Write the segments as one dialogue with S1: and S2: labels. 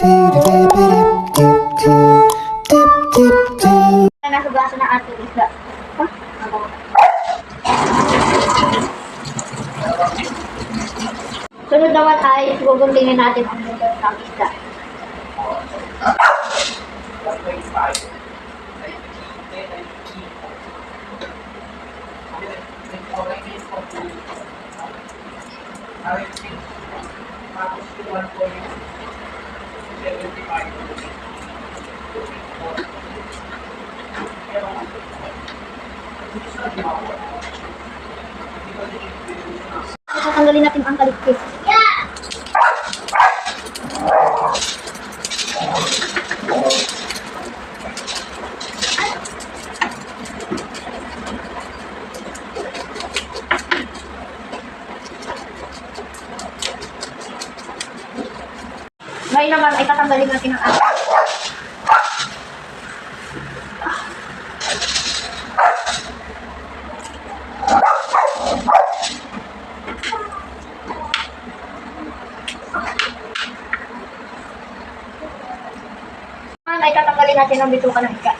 S1: Nasa baso ng ating isda. Sunod naman ay guguntingin natin ang mundo ng isda. Tatanggalin natin ang kaligpit. Ngayon naman ay tatanggalin natin ang ating. Ay tatanggalin natin ang bituka ng ikat.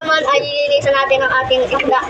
S1: Naman ay lilinisan natin ang ating isda.